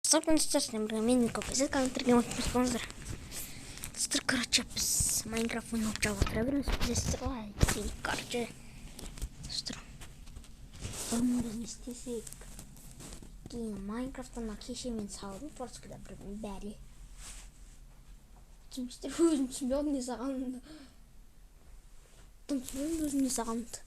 Сейчас мен копейсіз компьютерге өтпеспеңіздер. Сіздер, короче, біз Майнкрафт ойнап жалғастыра береміз. Білесіздер ғой, короче. Сіздер, біз не істесек? Кейін Майнкрафттан кеше мен салдым, форскіда бір бәрі. Сіздер, өзім түсінбедім не сағанымды. Түсінбедім өзім не сағанымды.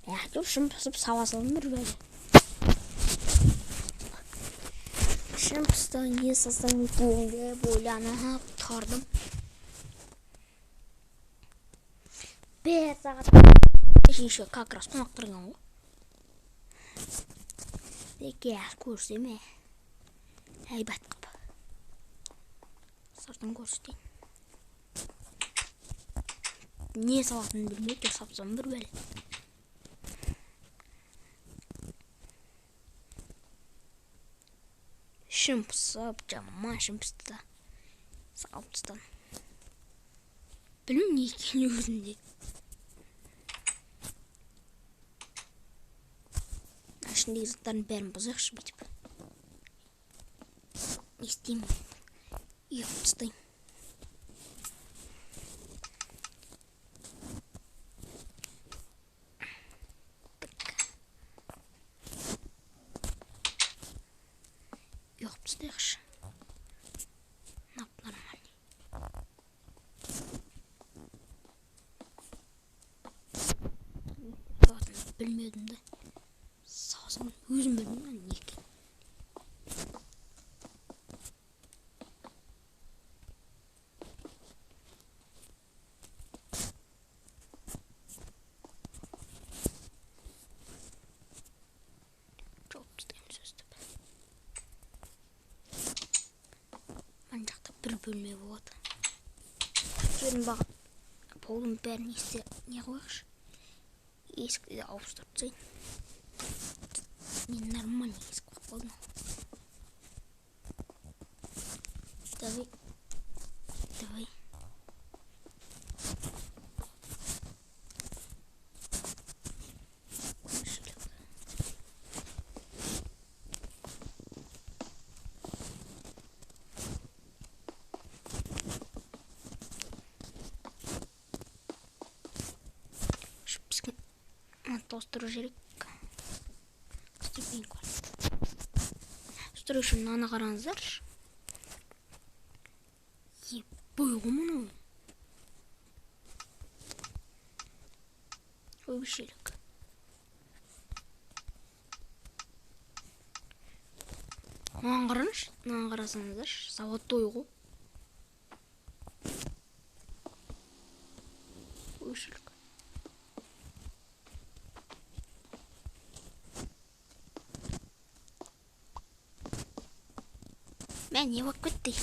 Әйтеуір шын басып сала салдым бір бәрі. Шымпысты не састан екенде бойланып тұрдым. Бір сағат еще как раз қонақ тұрған ғой. Деке көрсеме әйбат қып. Сыртын көрсетейін. Не салатынын білмей сапсам бір бәлі. Шымпысып, жаман шымпысты да салыптыстан. Білмеймін не екені өзінде. Ішіндегі заттарын бәрін бұзақшы бүйтіп. Не істеймін? Үйіп тастайым. Үйіп тастайықшы. Нормально. Білмедім де. Сасын өзім білмеймін не екен. Жоқ тастаймын сөздіп. Мен жақта бір бөлме болады. Жерін бағып полын бәрін есте не қойықшы. Есікті де ауыстырып тастайын. Не нормально есік қойып қалдым. Давай. Тостыру жерек. Степень қой. Стұру үшін наны қараңыздар. Ебой ғымын ой. Ой бішелік. Наны қараңыз. Наны қарасаңыздар. Сауатты ой ғой. Ой бішелік. Мен не болып кетті?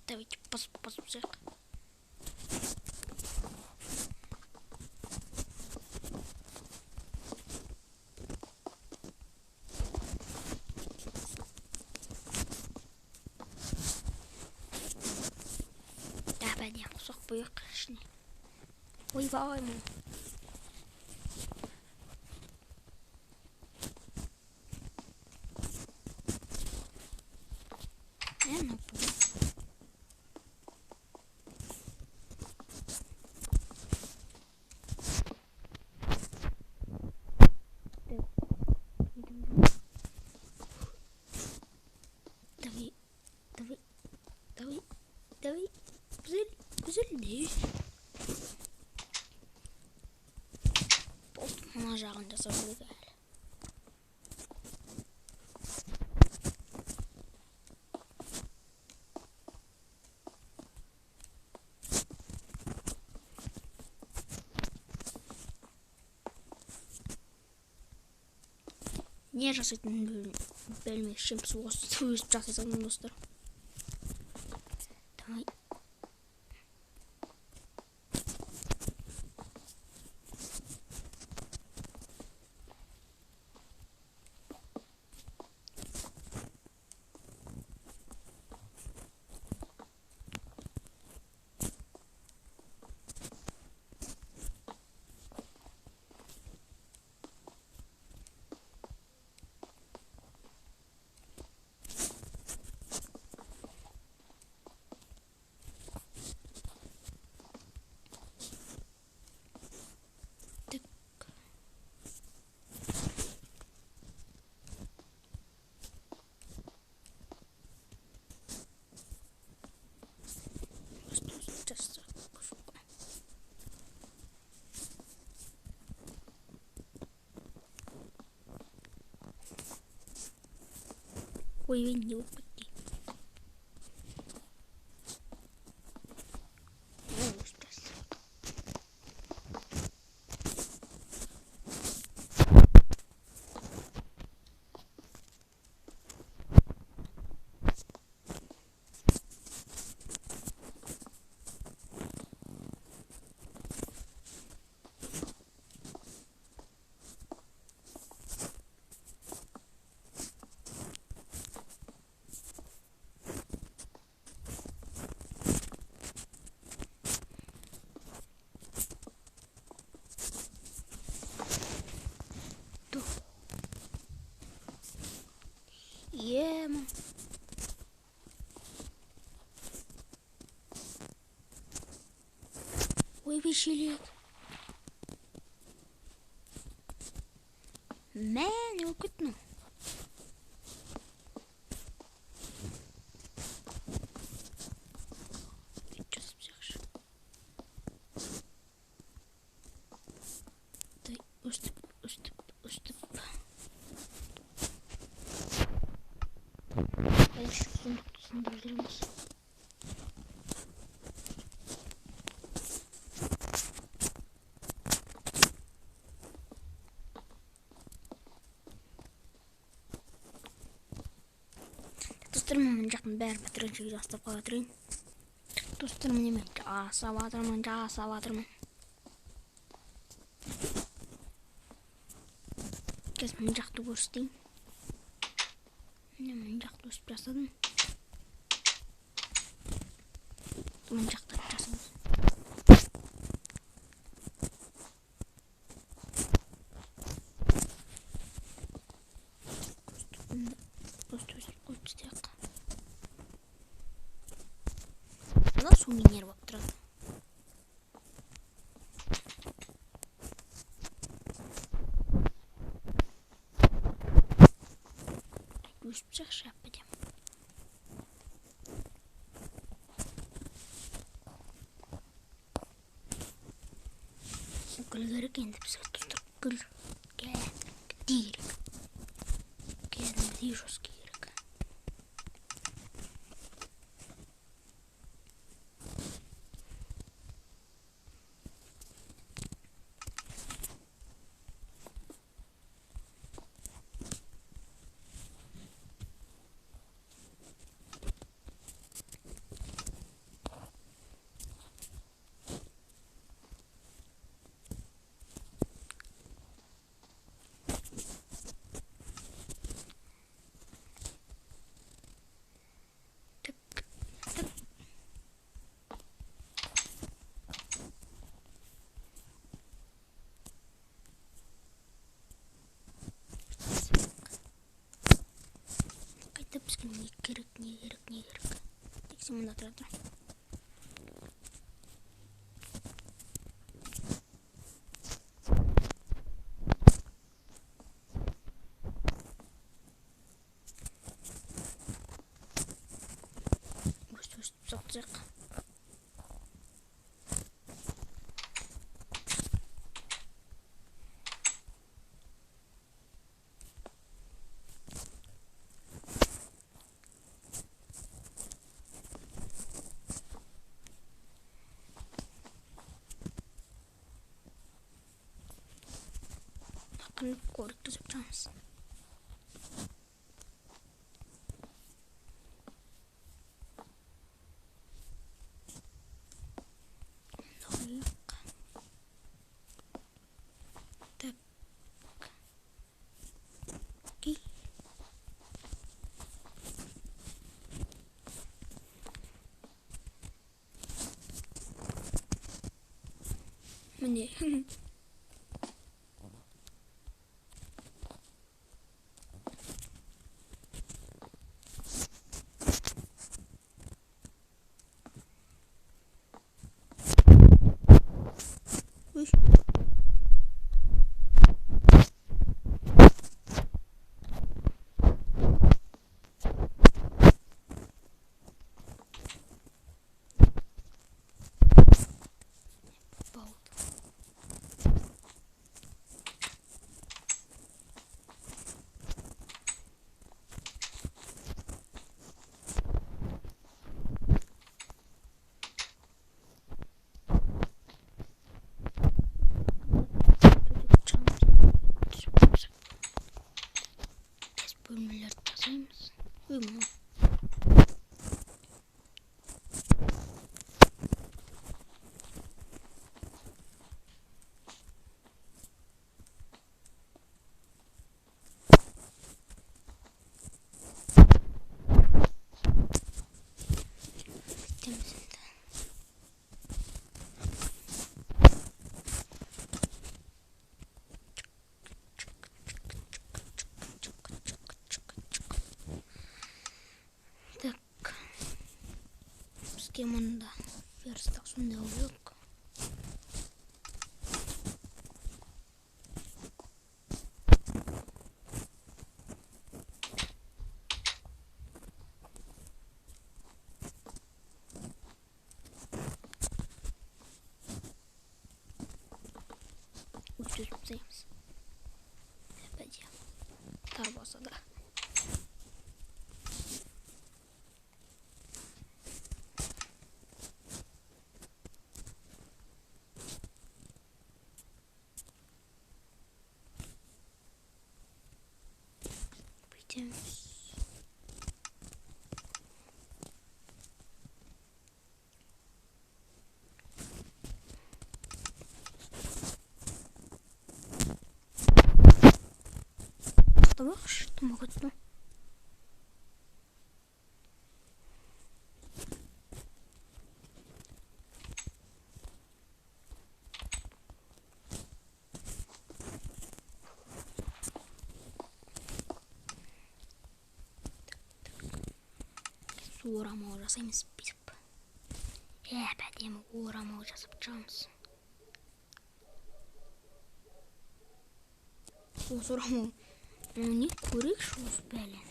Давайте посмотрим. Я кусок поехали. Ой, вайму. Ну, давай. Güzel. Mına жағында сабылы әлі. Не жасайтынын білмей шымпсы осы өз жасайсың достар. Давай. Ой, не упади. Ема. Ой, веселее. Мен укутну. Сейчас психш. Дай, уступ. Дальше сундук. Достырмын жақын бәрі бітіріншіге жастап қалатырын. Достырмын емен жасап атырмын. Қазір мен жақты көрістейін. Мен жақты өсіп жасадым. Мен жақты жасадым. Су минер болып тұрады. Өшіп жақшы әппедем. Гүл керек енді бізге тұстық гүл керек. Кәдімгідей жосқа керек. Бізге не керек. Тексен мұнда тұрады. Өстіп соқтық. Корик түсіп жатамыз. Так. Окей. Міне. Uyuma. Temizlendi. Так. Схеманда верстак сондай oluyor. Ucuz tutayımız. Bence. Tarbasa da. Bitemiz. Tamam, tamam, tamam. Uğrama uğrasaymış bizim. Bedemi uğrama uğrası yapacağımız. O sonra onu kurik şuf belen.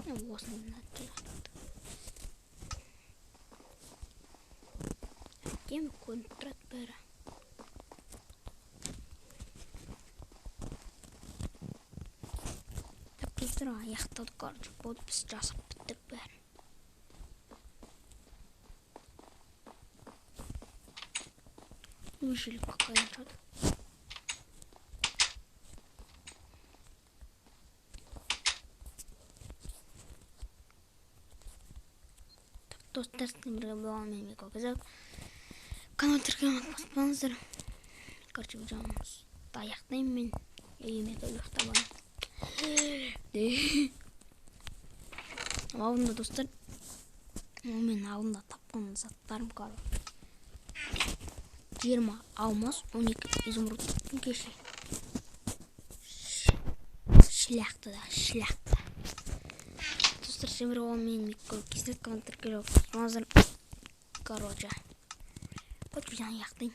Ne bu aslında ne? Gemi kontrat bera. Bizden ayakta karşı bol biz casıp bittik ben. Üşülük bakayım hadi. Dostlar sizinle devam etmek olacak. Kanal tıklamak basmanızdır. Karşı bacağımız dayaktayım ben. Yemek ayakta bana. Ama bunda dostlar men ağımda tapқан заттарым бар. 20 алмаз, 12 изумруд таптым кеше. Шляхта да, шляхта. Достар семір мен микро кесет комментарий. Короче. Вот видео яқтайын.